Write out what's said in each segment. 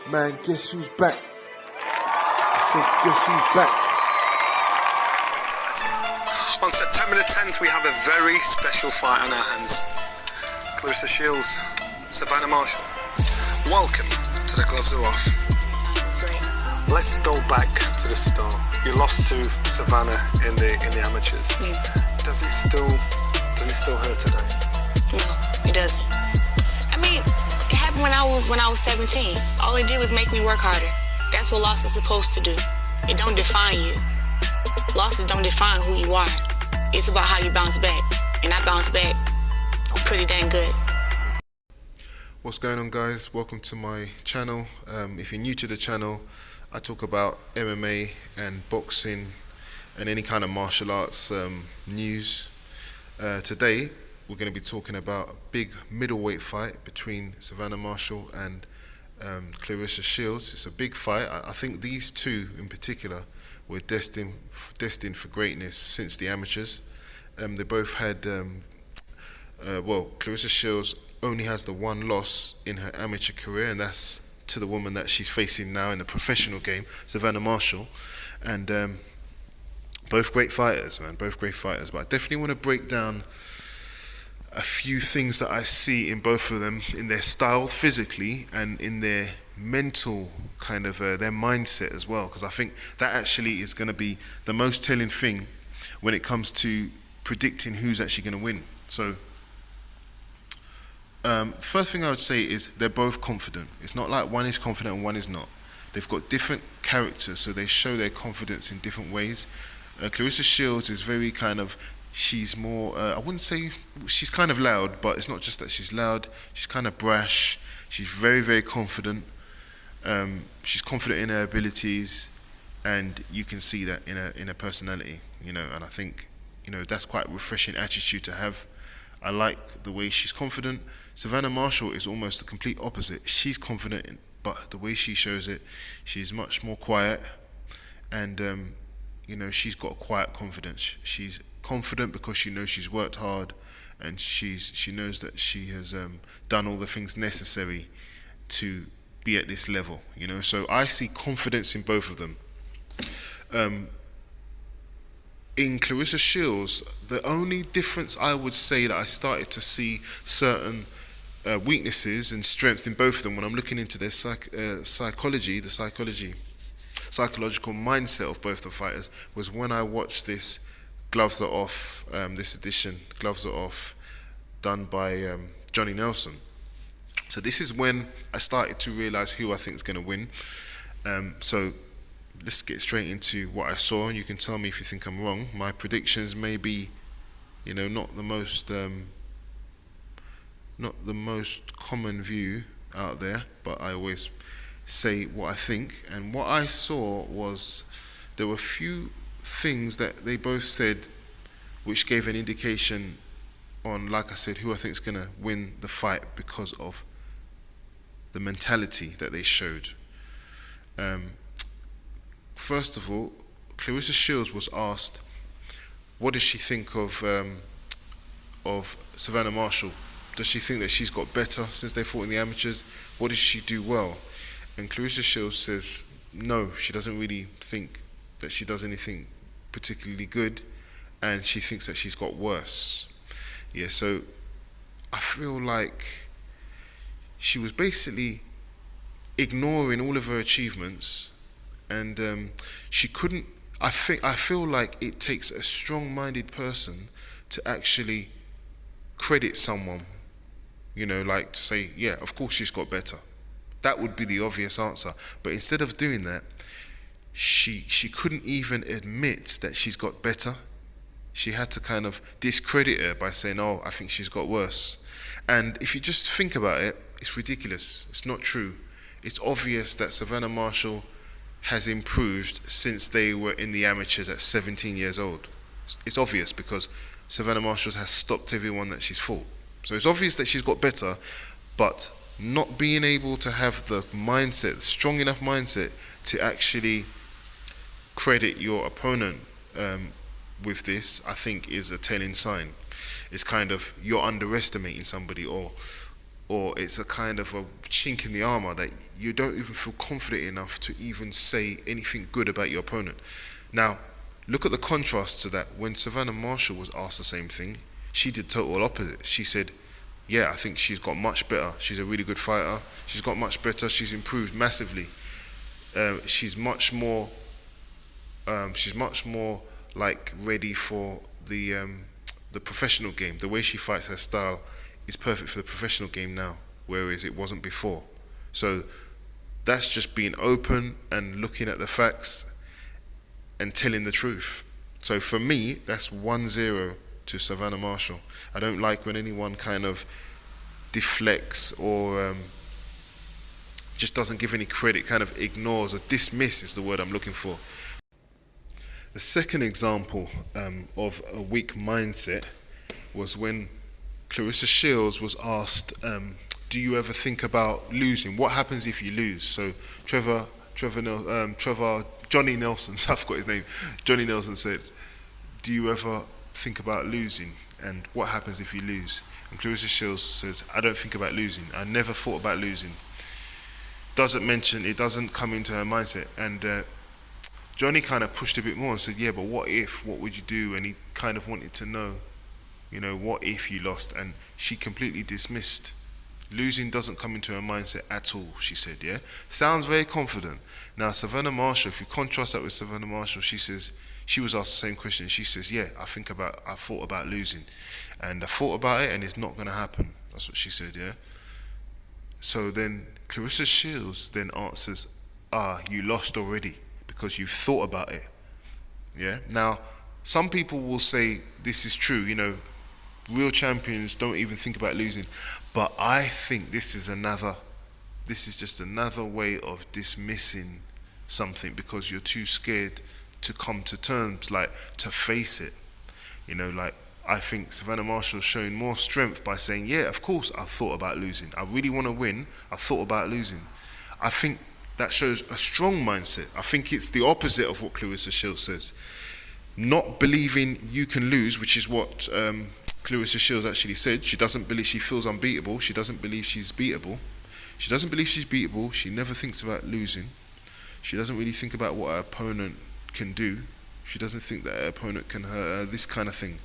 Man, guess who's back? I said, guess who's back? On September the 10th, we have a very special fight on our hands. Clarisa Shields, Savannah Marshall. Welcome to the Gloves Are Off. That's great. Let's go back to the start. You lost to Savannah in the amateurs. Does it still hurt today? No, it doesn't. I mean, it happened when I was 17. All it did was make me work harder. That's what loss is supposed to do. It don't define you. Losses don't define who you are. It's about how you bounce back. And I bounce back pretty dang good. What's going on, guys? Welcome to my channel. If you're new to the channel, I talk about MMA and boxing and any kind of martial arts news. Today we're going to be talking about a big middleweight fight between Savannah Marshall and Clarisa Shields. It's a big fight. I think these two in particular were destined for greatness since the amateurs. They both had Clarisa Shields only has the one loss in her amateur career, and that's to the woman that she's facing now in the professional game, Savannah Marshall. And both great fighters, man, both great fighters. But I definitely want to break down a few things that I see in both of them, in their style physically and in their mental kind of their mindset as well, because I think that actually is going to be the most telling thing when it comes to predicting who's actually going to win. So first thing I would say is they're both confident. It's not like one is confident and one is not. They've got different characters, so they show their confidence in different ways. Clarisa Shields is very kind of, she's more, I wouldn't say, she's kind of loud, but it's not just that she's loud, she's kind of brash, she's very, very confident. She's confident in her abilities, and you can see that in her personality, you know, and I think, you know, that's quite a refreshing attitude to have. I like the way she's confident. Savannah Marshall is almost the complete opposite. She's confident, but the way she shows it, she's much more quiet, and you know, she's got a quiet confidence. She's confident because she knows she's worked hard, and she knows that she has done all the things necessary to be at this level, you know. So I see confidence in both of them. In Clarisa Shields, the only difference I would say that I started to see certain weaknesses and strengths in both of them when I'm looking into their psychological mindset of both the fighters was when I watched this Gloves Are Off, this edition, Gloves Are Off, done by Johnny Nelson. So this is when I started to realize who I think is going to win. So let's get straight into what I saw, and you can tell me if you think I'm wrong. My predictions may be, you know, not the most common view out there, but I always say what I think. And what I saw was there were a few things that they both said which gave an indication on, like I said, who I think is going to win the fight because of the mentality that they showed. First of all, Clarisa Shields was asked, what does she think of Savannah Marshall? Does she think that she's got better since they fought in the amateurs? What does she do well? And Clarisa Shields says, no, she doesn't really think that she does anything particularly good, and she thinks that she's got worse. Yeah, so I feel like she was basically ignoring all of her achievements, and she couldn't. I feel like it takes a strong-minded person to actually credit someone, you know, like to say, yeah, of course she's got better. That would be the obvious answer. But instead of doing that, she couldn't even admit that she's got better. She had to kind of discredit her by saying, oh, I think she's got worse. And if you just think about it, it's ridiculous. It's not true. It's obvious that Savannah Marshall has improved since they were in the amateurs at 17 years old. It's obvious because Savannah Marshall has stopped everyone that she's fought. So it's obvious that she's got better, but not being able to have the mindset, strong enough mindset to actually credit your opponent with this, I think is a telling sign. It's kind of, you're underestimating somebody, or it's a kind of a chink in the armor that you don't even feel confident enough to even say anything good about your opponent. Now, look at the contrast to that. When Savannah Marshall was asked the same thing, she did total opposite. She said, yeah, I think she's got much better. She's a really good fighter. She's got much better. She's improved massively. She's much more like ready for the professional game. The way she fights, her style is perfect for the professional game now, whereas it wasn't before. So that's just being open and looking at the facts and telling the truth. So for me, that's 1-0 to Savannah Marshall. I don't like when anyone kind of deflects or just doesn't give any credit, kind of ignores or dismiss is the word I'm looking for. The second example of a weak mindset was when Clarisa Shields was asked, do you ever think about losing? What happens if you lose? So Johnny Nelson, I've got his name, Johnny Nelson said, do you ever think about losing? And what happens if you lose? And Clarisa Shields says, I don't think about losing. I never thought about losing. It doesn't come into her mindset. And Johnny kind of pushed a bit more and said, yeah, but what would you do? And he kind of wanted to know, what if you lost? And she completely dismissed. Losing doesn't come into her mindset at all, she said, yeah? Sounds very confident. Now, Savannah Marshall, if you contrast that with Savannah Marshall, she says, she was asked the same question. She says, yeah, I thought about losing. And I thought about it and it's not going to happen. That's what she said, yeah? So then Clarisa Shields then answers, you lost already because you thought about it, yeah? Now, some people will say this is true, real champions don't even think about losing. But I think this is just another way of dismissing something because you're too scared to come to terms, like to face it. I think Savannah Marshall's showing more strength by saying, yeah, of course I thought about losing. I really want to win. I thought about losing. I think that shows a strong mindset. I think it's the opposite of what Clarisa Shields says. Not believing you can lose, which is what Clarisa Shields actually said. She doesn't believe, she feels unbeatable. She doesn't believe she's beatable. She doesn't believe she's beatable. She never thinks about losing. She doesn't really think about what her opponent can do. She doesn't think that her opponent can hurt her, this kind of thing.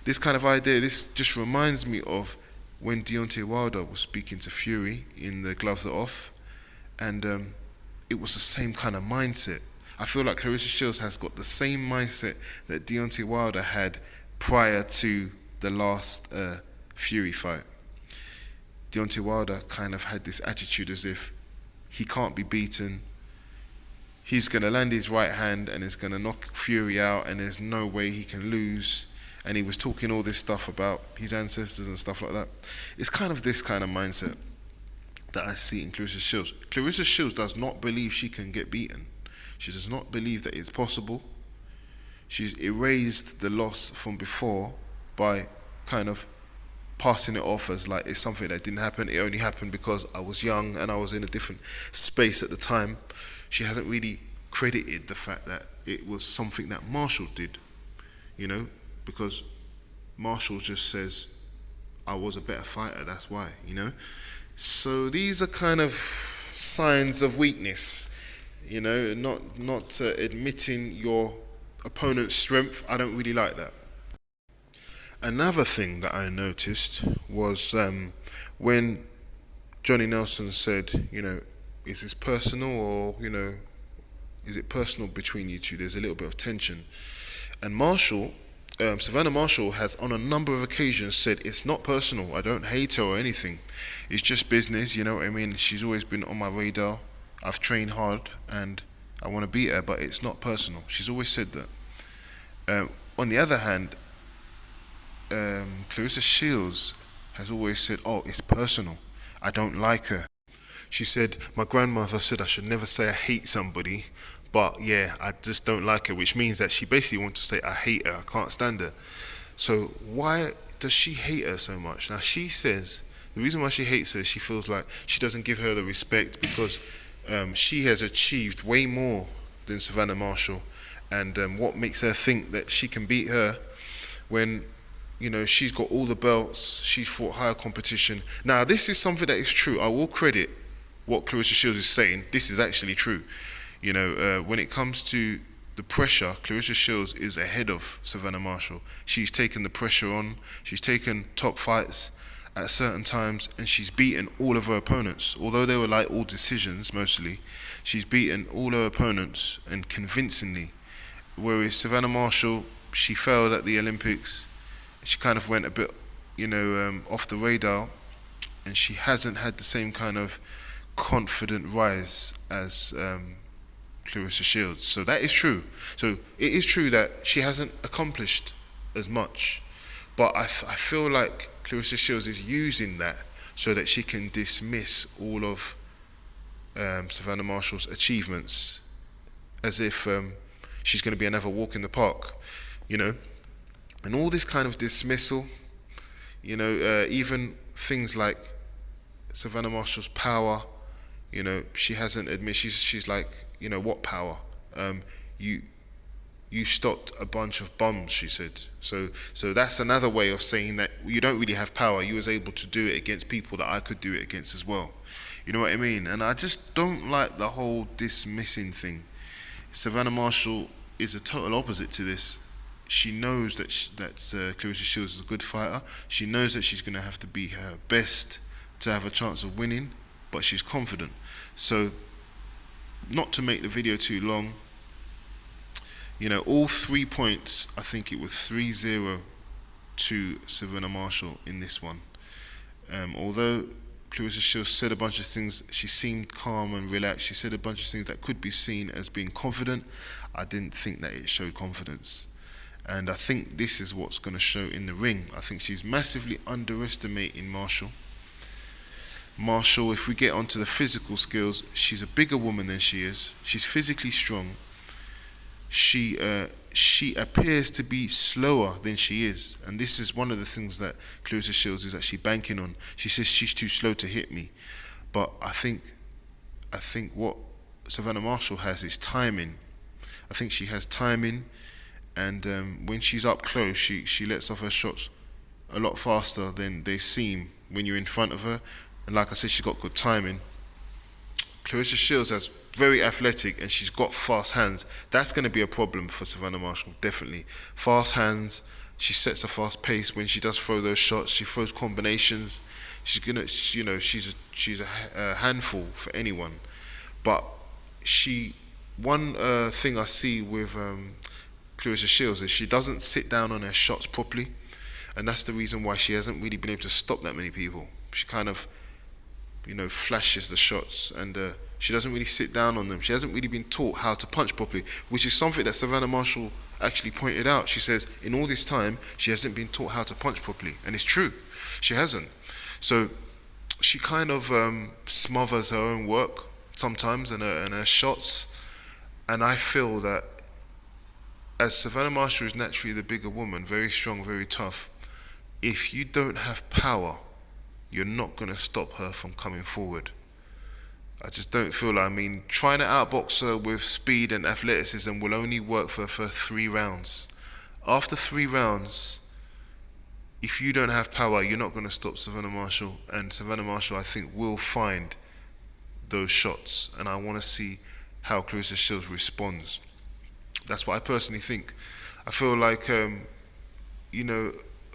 This kind of idea, this just reminds me of when Deontay Wilder was speaking to Fury in the Gloves Are Off, and it was the same kind of mindset. I feel like Clarisa Shields has got the same mindset that Deontay Wilder had prior to the last Fury fight. Deontay Wilder kind of had this attitude as if he can't be beaten. He's going to land his right hand and it's going to knock Fury out and there's no way he can lose. And he was talking all this stuff about his ancestors and stuff like that. It's kind of this kind of mindset that I see in Clarisa Shields. Clarisa Shields does not believe she can get beaten. She does not believe that it's possible. She's erased the loss from before by kind of passing it off as like it's something that didn't happen. It only happened because I was young and I was in a different space at the time. She hasn't really credited the fact that it was something that Marshall did, because Marshall just says, I was a better fighter, that's why, So these are kind of signs of weakness, not admitting your opponent's strength. I don't really like that. Another thing that I noticed was when Johnny Nelson said, is this personal or, is it personal between you two? There's a little bit of tension. And Savannah Marshall has on a number of occasions said, it's not personal, I don't hate her or anything. It's just business, you know what I mean? She's always been on my radar. I've trained hard and I want to beat her, but it's not personal. She's always said that. On the other hand, Clarisa Shields has always said, it's personal. I don't like her. She said, my grandmother said I should never say I hate somebody, but yeah, I just don't like her, which means that she basically wants to say, I hate her, I can't stand her. So why does she hate her so much? Now she says, the reason why she hates her, she feels like she doesn't give her the respect because she has achieved way more than Savannah Marshall. And what makes her think that she can beat her when, she's got all the belts, she's fought higher competition. Now, this is something that is true. I will credit what Clarisa Shields is saying, this is actually true. You know, when it comes to the pressure, Clarisa Shields is ahead of Savannah Marshall. She's taken the pressure on. She's taken top fights at certain times, and she's beaten all of her opponents. Although they were like all decisions mostly, she's beaten all her opponents, and convincingly. Whereas Savannah Marshall, she failed at the Olympics. She kind of went a bit, off the radar, and she hasn't had the same kind of confident rise as Clarisa Shields. So that is true. So it is true that she hasn't accomplished as much, but I feel like Clarisa Shields is using that so that she can dismiss all of Savannah Marshall's achievements as if she's going to be another walk in the park, and all this kind of dismissal, even things like Savannah Marshall's power, she hasn't admitted. She's like, what power? You stopped a bunch of bombs, she said. So that's another way of saying that you don't really have power. You was able to do it against people that I could do it against as well. You know what I mean? And I just don't like the whole dismissing thing. Savannah Marshall is a total opposite to this. She knows that Clarisa Shields is a good fighter. She knows that she's going to have to be her best to have a chance of winning, but she's confident. So, not to make the video too long, all 3 points, I think it was 3-0 to Savannah Marshall in this one. Although Clarisa Shields said a bunch of things, she seemed calm and relaxed. She said a bunch of things that could be seen as being confident. I didn't think that it showed confidence. And I think this is what's going to show in the ring. I think she's massively underestimating Marshall. Marshall, if we get onto the physical skills, she's a bigger woman than she is. She's physically strong. She appears to be slower than she is, and this is one of the things that Clarisa Shields is actually banking on. She says she's too slow to hit me, but I think what Savannah Marshall has is timing. I think she has timing, and when she's up close, she lets off her shots a lot faster than they seem when you're in front of her. And like I said, she's got good timing. Clarisa Shields has very athletic, and she's got fast hands. That's going to be a problem for Savannah Marshall, definitely. Fast hands. She sets a fast pace when she does throw those shots. She throws combinations. She's gonna, she's a handful for anyone. But one thing I see with Clarisa Shields is she doesn't sit down on her shots properly, and that's the reason why she hasn't really been able to stop that many people. She kind of, flashes the shots, and she doesn't really sit down on them. She hasn't really been taught how to punch properly, which is something that Savannah Marshall actually pointed out. She says in all this time she hasn't been taught how to punch properly, and it's true, she hasn't. So she kind of smothers her own work sometimes and her shots, and I feel that as Savannah Marshall is naturally the bigger woman, very strong, very tough, if you don't have power, you're not going to stop her from coming forward. I just don't feel like, trying to outbox her with speed and athleticism will only work for 3 rounds. After 3 rounds, if you don't have power, you're not going to stop Savannah Marshall, and Savannah Marshall, I think, will find those shots, and I want to see how Clarisa Shields responds. That's what I personally think. I feel like,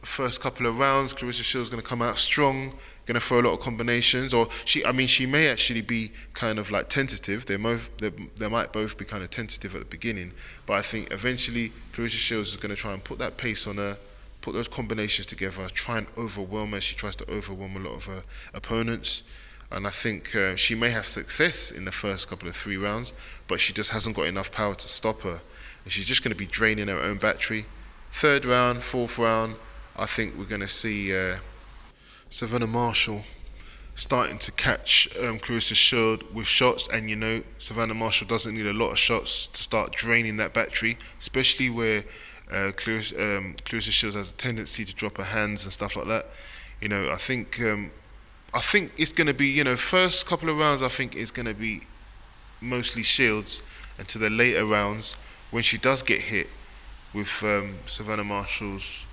first couple of rounds, Clarisa Shields is going to come out strong, going to throw a lot of combinations, or she may actually be kind of like tentative. They might both be kind of tentative at the beginning, but I think eventually Clarisa Shields is going to try and put that pace on her, put those combinations together, try and overwhelm her. She tries to overwhelm a lot of her opponents, and I think she may have success in the first couple of 3 rounds, but she just hasn't got enough power to stop her, and she's just going to be draining her own battery. 3rd round, 4th round, I think we're going to see Savannah Marshall starting to catch Clarisa Shields with shots, and Savannah Marshall doesn't need a lot of shots to start draining that battery, especially where Clarisa Shields has a tendency to drop her hands and stuff like that. I think it's going to be, first couple of rounds, I think it's going to be mostly Shields, and to the later rounds, when she does get hit with Savannah Marshall's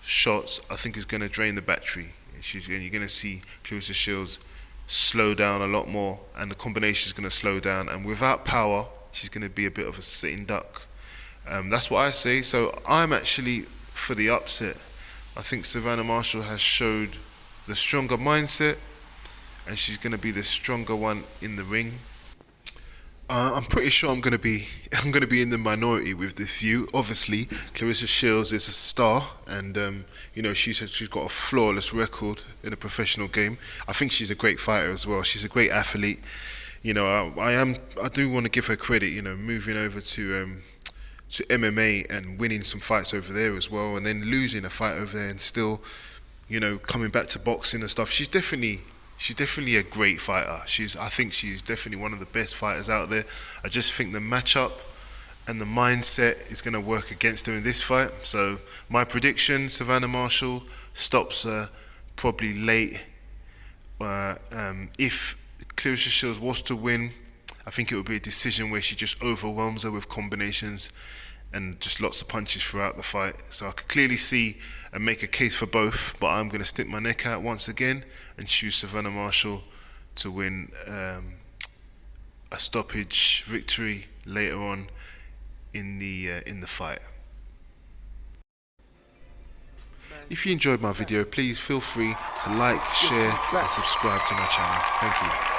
shots, I think it's going to drain the battery. You're going to see Clarisa Shields slow down a lot more, and the combination is going to slow down, and without power she's going to be a bit of a sitting duck. That's what I say. So I'm actually for the upset. I think Savannah Marshall has showed the stronger mindset, and she's going to be the stronger one in the ring. I'm pretty sure I'm going to be in the minority with this view. Obviously, Clarisa Shields is a star, and you know, she's got a flawless record in a professional game. I think she's a great fighter as well. She's a great athlete. You know, I do want to give her credit. You know, moving over to MMA and winning some fights over there as well, and then losing a fight over there and still, you know, coming back to boxing and stuff. She's definitely a great fighter. I think she's definitely one of the best fighters out there. I just think the matchup and the mindset is going to work against her in this fight. So my prediction: Savannah Marshall stops her probably late. If Clarisa Shields was to win, I think it would be a decision where she just overwhelms her with combinations and just lots of punches throughout the fight. So I could clearly see and make a case for both, but I'm going to stick my neck out once again and choose Savannah Marshall to win a stoppage victory later on in the fight. If you enjoyed my video, please feel free to like, share and subscribe to my channel. Thank you.